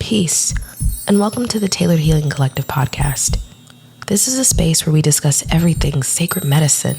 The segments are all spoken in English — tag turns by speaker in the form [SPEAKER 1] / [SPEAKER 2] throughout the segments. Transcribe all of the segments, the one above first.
[SPEAKER 1] Peace, and welcome to the Tailored Healing Collective podcast. This is a space where we discuss everything sacred medicine,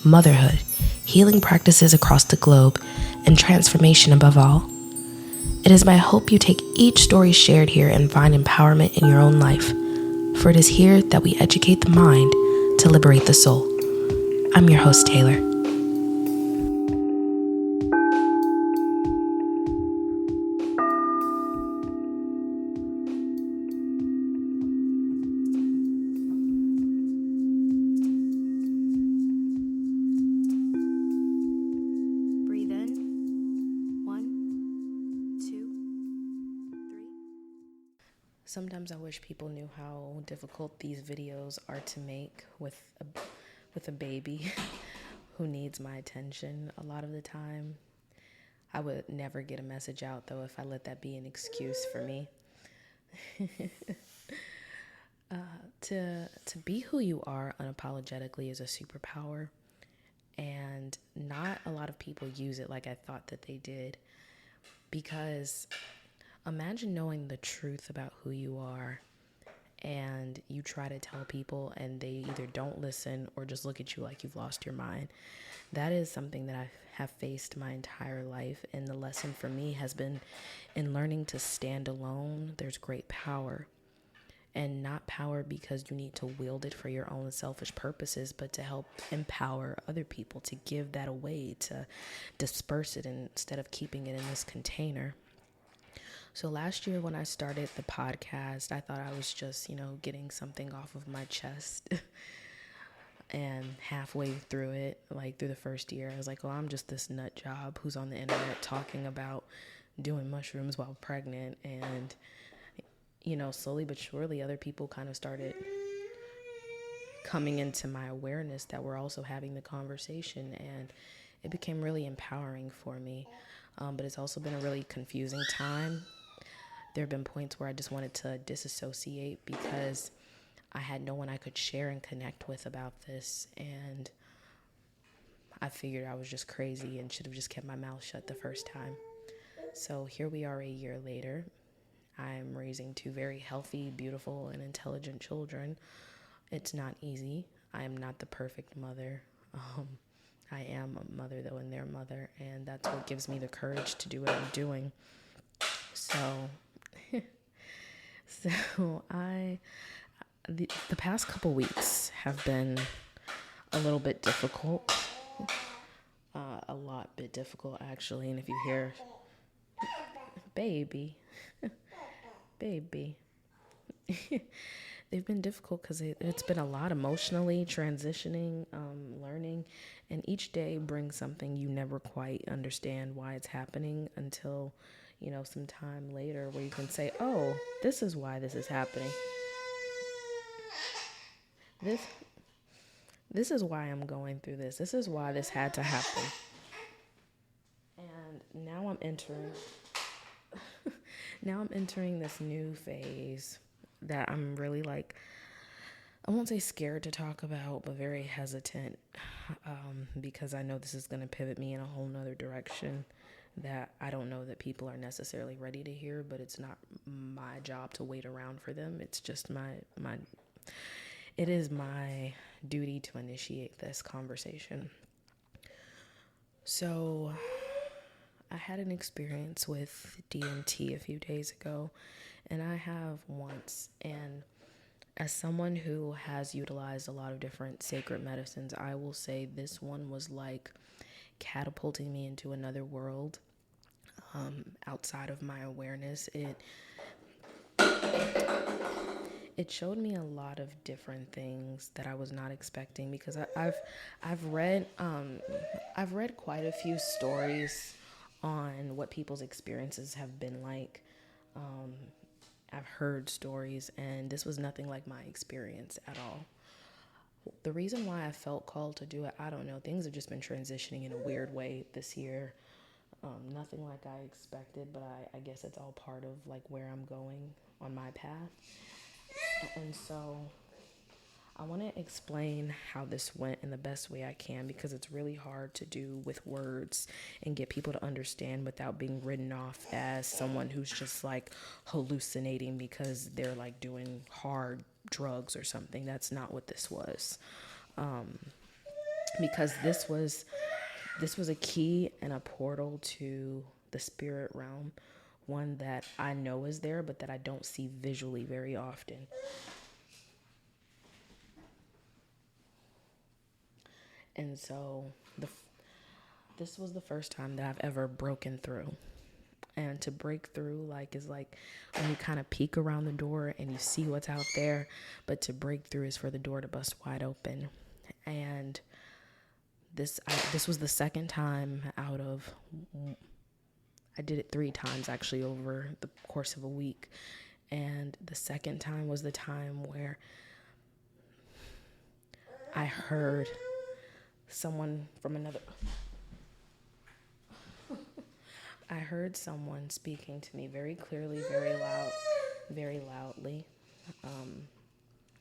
[SPEAKER 1] motherhood, healing practices across the globe, and transformation above all. It is my hope you take each story shared here and find empowerment in your own life, for it is here that we educate the mind to liberate the soul. I'm your host, Taylor. Sometimes I wish people knew how difficult these videos are to make with a baby who needs my attention. A lot of the time, I would never get a message out, though, if I let that be an excuse for me. To be who you are unapologetically is a superpower, and not a lot of people use it like I thought that they did, because imagine knowing the truth about who you are and you try to tell people and they either don't listen or just look at you like you've lost your mind. That is something that I have faced my entire life, and the lesson for me has been in learning to stand alone. There's great power, and not power because you need to wield it for your own selfish purposes, but to help empower other people, to give that away, to disperse it instead of keeping it in this container. So last year when I started the podcast, I thought I was just, getting something off of my chest. And halfway through it, like through the first year, I was like, I'm just this nut job who's on the internet talking about doing mushrooms while pregnant. And, slowly but surely, other people kind of started coming into my awareness that we're also having the conversation. And it became really empowering for me. But it's also been a really confusing time. There have been points where I just wanted to disassociate because I had no one I could share and connect with about this. And I figured I was just crazy and should have just kept my mouth shut the first time. So here we are a year later. I'm raising two very healthy, beautiful, and intelligent children. It's not easy. I am not the perfect mother. I am a mother, though, and their mother. And that's what gives me the courage to do what I'm doing. So the past couple weeks have been a little bit difficult, a lot bit difficult actually. And if you hear baby, they've been difficult because it's been a lot emotionally transitioning, learning, and each day brings something you never quite understand why it's happening until some time later where you can say, oh, this is why this is happening. This is why I'm going through this. This is why this had to happen. And now I'm entering this new phase that I'm really I won't say scared to talk about, but very hesitant, because I know this is going to pivot me in a whole nother direction that I don't know that people are necessarily ready to hear, but it's not my job to wait around for them. It's just it is my duty to initiate this conversation. So I had an experience with DMT a few days ago, and I have once, and as someone who has utilized a lot of different sacred medicines, I will say this one was like catapulting me into another world, outside of my awareness. It showed me a lot of different things that I was not expecting, because I've read quite a few stories on what people's experiences have been like. I've heard stories, and this was nothing like my experience at all. The reason why I felt called to do it, I don't know. Things have just been transitioning in a weird way this year. Nothing like I expected, but I guess it's all part of where I'm going on my path. And so I want to explain how this went in the best way I can, because it's really hard to do with words and get people to understand without being written off as someone who's just like hallucinating because they're like doing hard drugs or something. That's not what this was. Because this was a key and a portal to the spirit realm, one that I know is there, but that I don't see visually very often. And so this was the first time that I've ever broken through. And to break through, is like when you kind of peek around the door and you see what's out there, but to break through is for the door to bust wide open. And this was the second time out of, I did it 3 times actually over the course of a week. And the second time was the time where I heard someone from another, I heard someone speaking to me very clearly, very loudly.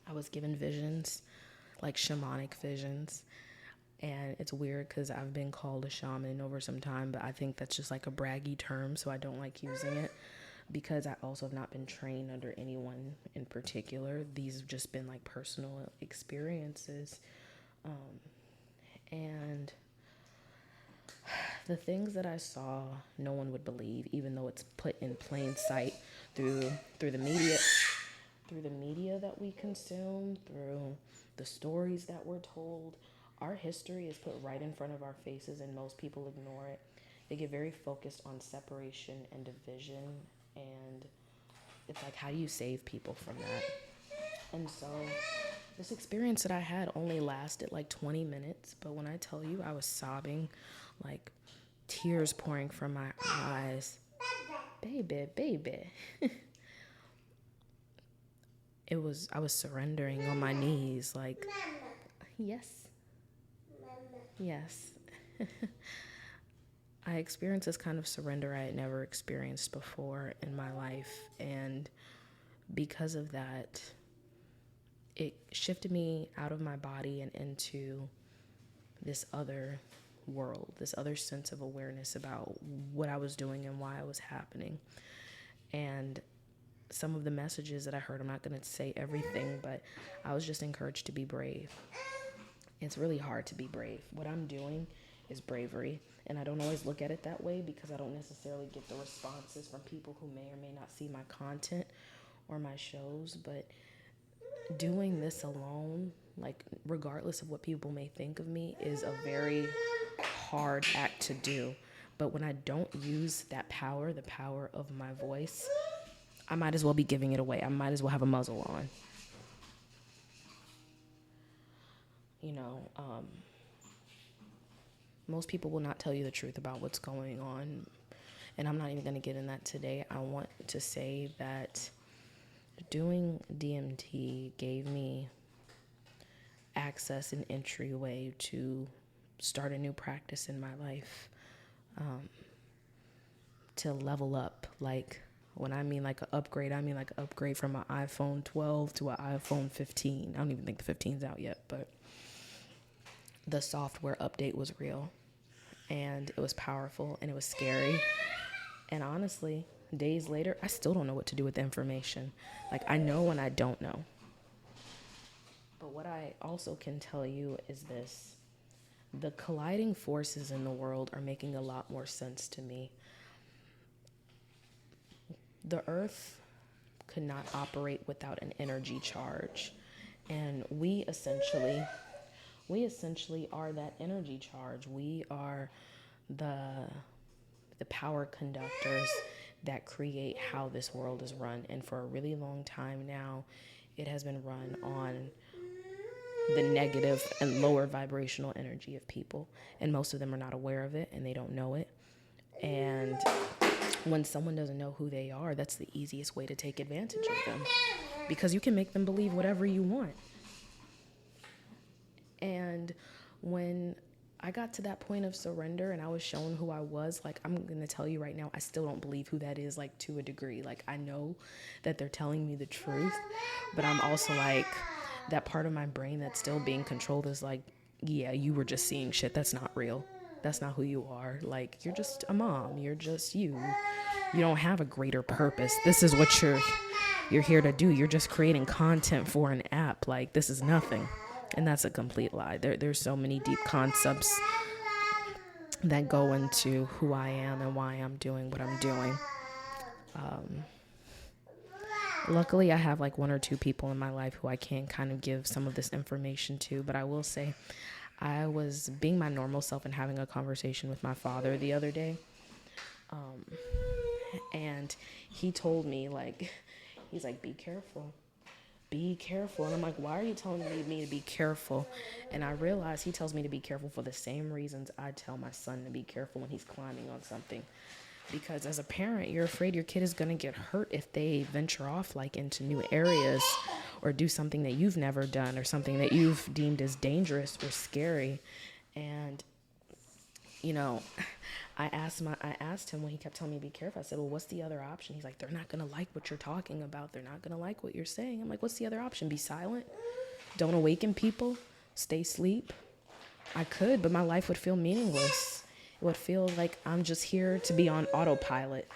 [SPEAKER 1] I was given visions, like shamanic visions. And it's weird because I've been called a shaman over some time, but I think that's just like a braggy term, so I don't like using it, because I also have not been trained under anyone in particular. These have just been like personal experiences. And the things that I saw, no one would believe, even though it's put in plain sight through the media, that we consume, through the stories that we're told. Our history is put right in front of our faces, and most people ignore it. They get very focused on separation and division, and it's like, how do you save people from that? And so this experience that I had only lasted like 20 minutes, but when I tell you I was sobbing, like tears pouring from my eyes, baby. I was surrendering on my knees, like, yes. I experienced this kind of surrender I had never experienced before in my life, and because of that, it shifted me out of my body and into this other world, this other sense of awareness about what I was doing and why it was happening. And some of the messages that I heard, I'm not going to say everything, but I was just encouraged to be brave. It's really hard to be brave. What I'm doing is bravery, and I don't always look at it that way because I don't necessarily get the responses from people who may or may not see my content or my shows, but doing this alone, like regardless of what people may think of me, is a very hard act to do. But when I don't use that power, the power of my voice, I might as well be giving it away. I might as well have a muzzle on. Most people will not tell you the truth about what's going on, and I'm not even going to get in that today. I want to say that doing DMT gave me access and entryway to start a new practice in my life, to level up. Like, when I mean like an upgrade, I mean like an upgrade from an iPhone 12 to an iPhone 15. I don't even think the 15's out yet, but the software update was real, and it was powerful, and it was scary. And honestly, days later, I still don't know what to do with the information. Like, I know when I don't know. But what I also can tell you is this: the colliding forces in the world are making a lot more sense to me. The earth could not operate without an energy charge, and we essentially are that energy charge. We are the power conductors that create how this world is run. And for a really long time now, it has been run on the negative and lower vibrational energy of people. And most of them are not aware of it, and they don't know it. And when someone doesn't know who they are, that's the easiest way to take advantage of them, because you can make them believe whatever you want. And when I got to that point of surrender and I was shown who I was, like, I'm going to tell you right now, I still don't believe who that is, like, to a degree. Like, I know that they're telling me the truth, but I'm also like, that part of my brain that's still being controlled is like, yeah, you were just seeing shit. That's not real. That's not who you are. Like, you're just a mom. You're just you. You don't have a greater purpose. This is what you're here to do. You're just creating content for an app. Like, this is nothing. And that's a complete lie. There's so many deep concepts that go into who I am and why I'm doing what I'm doing. Luckily, I have like one or two people in my life who I can kind of give some of this information to, but I will say I was being my normal self and having a conversation with my father the other day. And he told me, like, he's like, be careful. Be careful. And I'm like, why are you telling me to be careful? And I realized he tells me to be careful for the same reasons I tell my son to be careful when he's climbing on something. Because as a parent, you're afraid your kid is going to get hurt if they venture off like into new areas or do something that you've never done or something that you've deemed as dangerous or scary. And, you know, I asked him when he kept telling me to be careful. I said, well, what's the other option? He's like, they're not going to like what you're talking about. They're not going to like what you're saying. I'm like, what's the other option? Be silent? Don't awaken people? Stay asleep? I could, but my life would feel meaningless. It would feel like I'm just here to be on autopilot.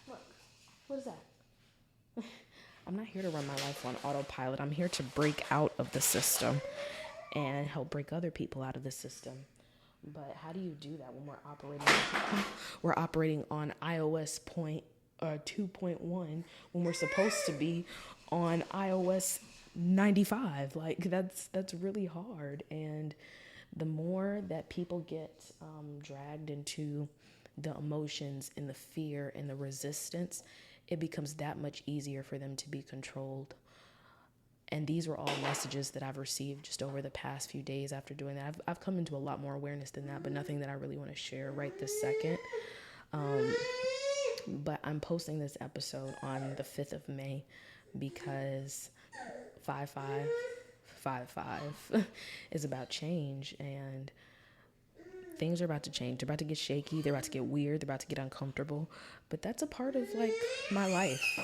[SPEAKER 1] Look, what is that? I'm not here to run my life on autopilot. I'm here to break out of the system and help break other people out of the system. But how do you do that when we're operating on iOS 2.1 when we're supposed to be on iOS 95? Like, that's really hard. And the more that people get dragged into the emotions and the fear and the resistance, it becomes that much easier for them to be controlled. And these were all messages that I've received just over the past few days after doing that. I've come into a lot more awareness than that, but nothing that I really want to share right this second. But I'm posting this episode on the 5th of May because 5555 is about change, and things are about to change. They're about to get shaky. They're about to get weird. They're about to get uncomfortable. But that's a part of like my life.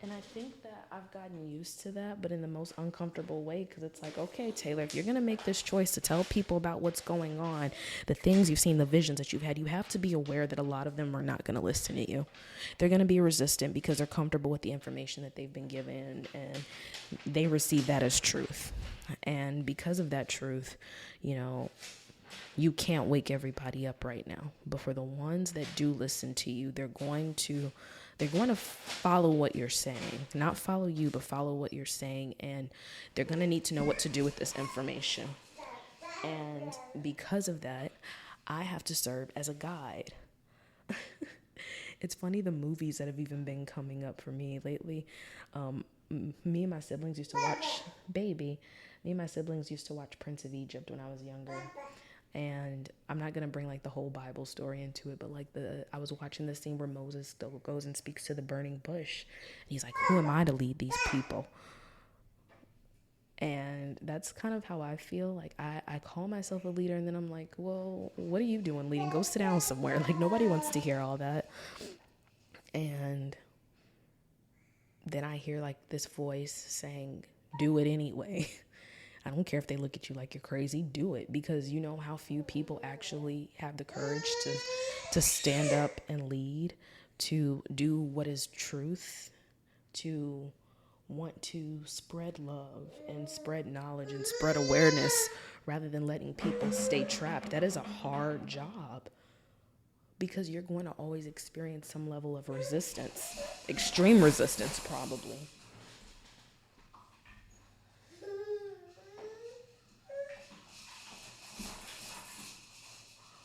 [SPEAKER 1] And I think that I've gotten used to that, but in the most uncomfortable way, because it's like, okay, Taylor, if you're going to make this choice to tell people about what's going on, the things you've seen, the visions that you've had, you have to be aware that a lot of them are not going to listen to you. They're going to be resistant because they're comfortable with the information that they've been given, and they receive that as truth. And because of that truth, you know, you can't wake everybody up right now. But for the ones that do listen to you, they're going to follow what you're saying. Not follow you, but follow what you're saying. And they're going to need to know what to do with this information. And because of that, I have to serve as a guide. It's funny, the movies that have even been coming up for me lately. Me and my siblings used to watch Prince of Egypt when I was younger. And I'm not going to bring like the whole Bible story into it, but like I was watching the scene where Moses goes and speaks to the burning bush. And he's like, who am I to lead these people? And that's kind of how I feel. Like I call myself a leader, and then I'm like, well, what are you doing leading? Go sit down somewhere. Like, nobody wants to hear all that. And then I hear like this voice saying, do it anyway. I don't care if they look at you like you're crazy. Do it, because you know how few people actually have the courage to stand up and lead, to do what is truth, to want to spread love and spread knowledge and spread awareness rather than letting people stay trapped. That is a hard job, because you're going to always experience some level of resistance, extreme resistance probably.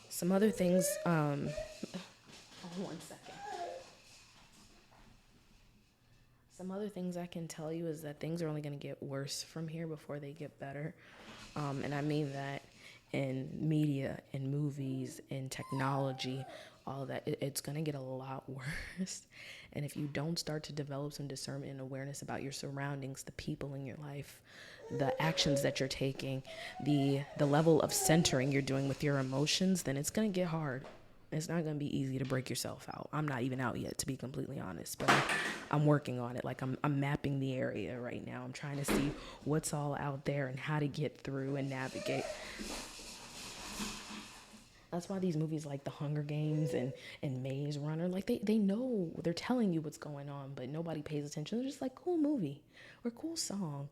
[SPEAKER 1] Some other things, one second. Some other things I can tell you is that things are only going to get worse from here before they get better. And I mean that in media, in movies, in technology, all that. It's going to get a lot worse. And if you don't start to develop some discernment and awareness about your surroundings, the people in your life, the actions that you're taking, the level of centering you're doing with your emotions, then it's going to get hard. It's not going to be easy to break yourself out. I'm not even out yet, to be completely honest, but I'm working on it. Like I'm mapping the area right now. I'm trying to see what's all out there and how to get through and navigate. That's why these movies like The Hunger Games and Maze Runner, like they know, they're telling you what's going on, but nobody pays attention. They're just like, cool movie or cool song.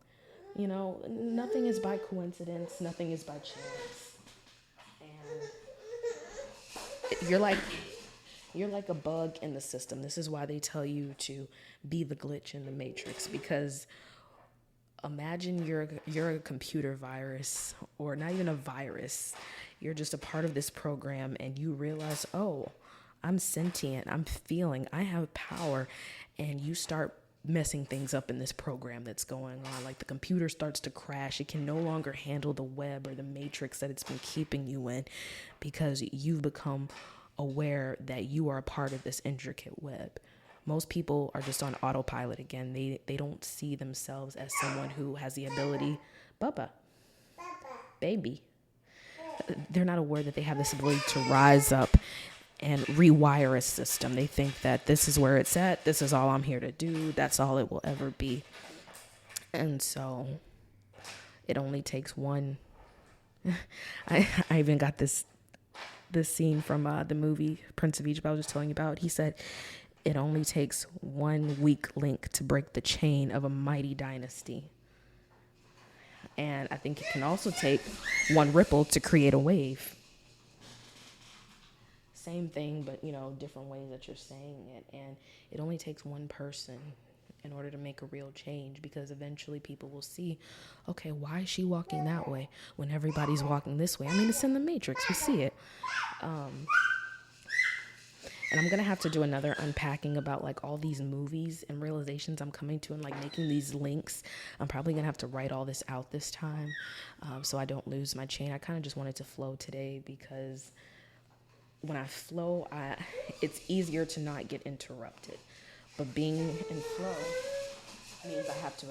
[SPEAKER 1] You know, nothing is by coincidence. Nothing is by chance. And you're like a bug in the system. This is why they tell you to be the glitch in the matrix, because imagine you're a computer virus, or not even a virus. You're just a part of this program, and you realize, oh, I'm sentient, I'm feeling, I have power, and you start messing things up in this program that's going on. Like the computer starts to crash. It can no longer handle the web or the matrix that it's been keeping you in, because you've become aware that you are a part of this intricate web. Most people are just on autopilot again. They don't see themselves as someone who has the ability, baby. They're not aware that they have this ability to rise up and rewire a system. They think that this is where it's at. This is all I'm here to do. That's all it will ever be. And so it only takes one. I even got this scene from the movie Prince of Egypt I was just telling you about. He said, it only takes one weak link to break the chain of a mighty dynasty. And I think it can also take one ripple to create a wave. Same thing, but, you know, different ways that you're saying it. And it only takes one person in order to make a real change, because eventually people will see, okay, why is she walking that way when everybody's walking this way? I mean, it's in the Matrix. We see it. And I'm going to have to do another unpacking about like all these movies and realizations I'm coming to, and like making these links. I'm probably going to have to write all this out this time, so I don't lose my chain. I kind of just wanted to flow today, because when I flow, it's easier to not get interrupted. But being in flow means I have to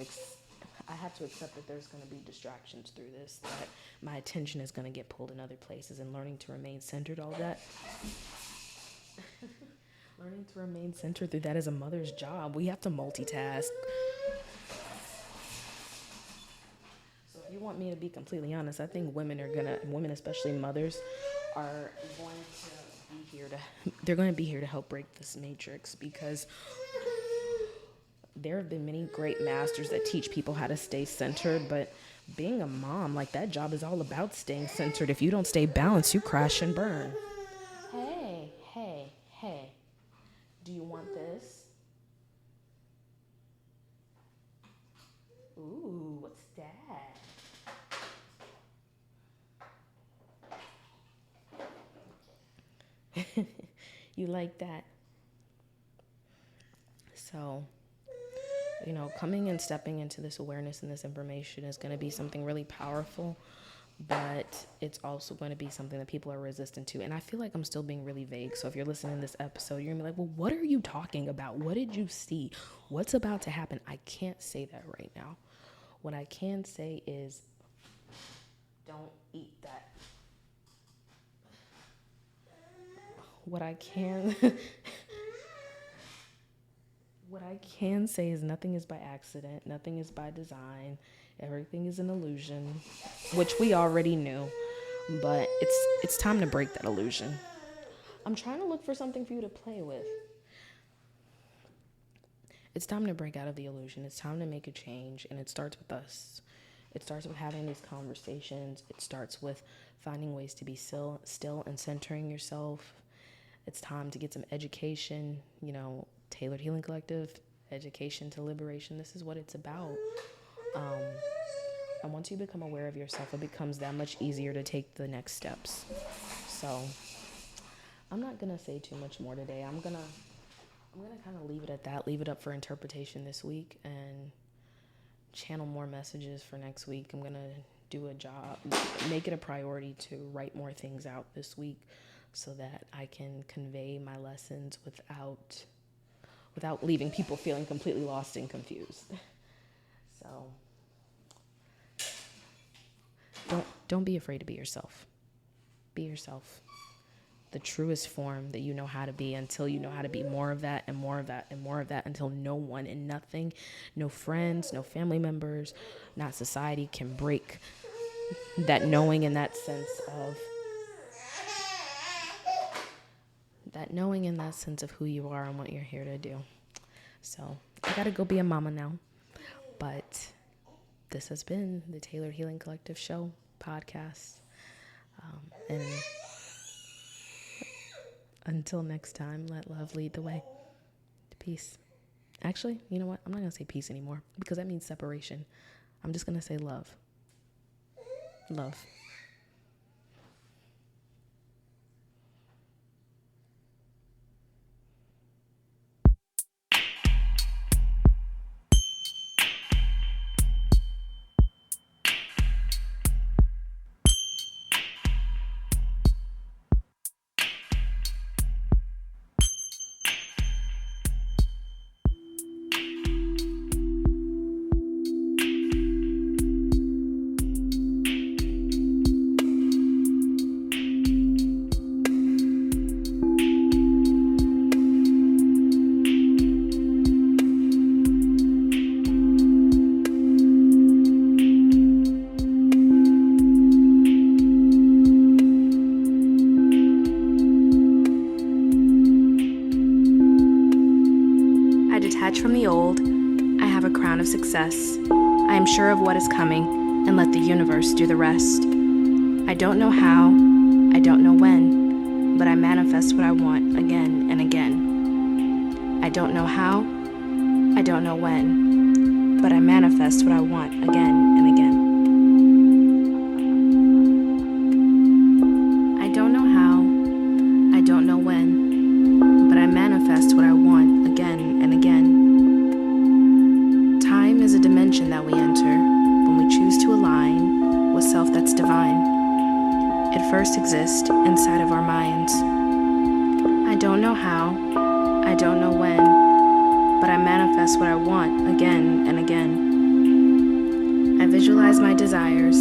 [SPEAKER 1] accept that there's going to be distractions through this, that my attention is going to get pulled in other places, and learning to remain centered, all that. Learning to remain centered through that is a mother's job. We have to multitask. So if you want me to be completely honest, I think women, especially mothers, are going to be here to help break this matrix, because there have been many great masters that teach people how to stay centered, but being a mom, like, that job is all about staying centered. If you don't stay balanced, you crash and burn. Hey. Do you want this? Ooh, what's that? You like that? So, you know, coming and stepping into this awareness and this information is going to be something really powerful, but it's also going to be something that people are resistant to. And I feel like I'm still being really vague. So if you're listening to this episode, you're going to be like, well, what are you talking about? What did you see? What's about to happen? I can't say that right now. What I can say is, don't eat that. What I can say is nothing is by accident. Nothing is by design. Everything is an illusion, which we already knew, but it's time to break that illusion. I'm trying to look for something for you to play with. It's time to break out of the illusion. It's time to make a change, and it starts with us. It starts with having these conversations. It starts with finding ways to be still and centering yourself. It's time to get some education, you know, Tailored Healing Collective, education to liberation. This is what it's about. And once you become aware of yourself, it becomes that much easier to take the next steps. So I'm not going to say too much more today. I'm going to kind of leave it at that, leave it up for interpretation this week, and channel more messages for next week. I'm going to do a job, make it a priority to write more things out this week so that I can convey my lessons without leaving people feeling completely lost and confused. So don't be afraid to be yourself. Be yourself. the truest form that you know how to be, until you know how to be more of that and more of that and more of that, until no one and nothing, no friends, no family members, not society, can break that knowing and that sense of who you are and what you're here to do. So I gotta go be a mama now. But this has been the Tailored Healing Collective Show podcast. And until next time, let love lead the way. Peace. Actually, you know what? I'm not going to say peace anymore, because that means separation. I'm just going to say love. Love. From the old, I have a crown of success. I am sure of what is coming, and let the universe do the rest. I don't know how, I don't know when, but I manifest what I want again and again. I don't know how, I don't know when, but I manifest what I want again and again. I don't know how, I don't know when, but I manifest what I want again and again. Time is a dimension that we enter when we choose to align with self that's divine. It first exists inside of our minds. I don't know how, I don't know when, but I manifest what I want again and again. I visualize my desires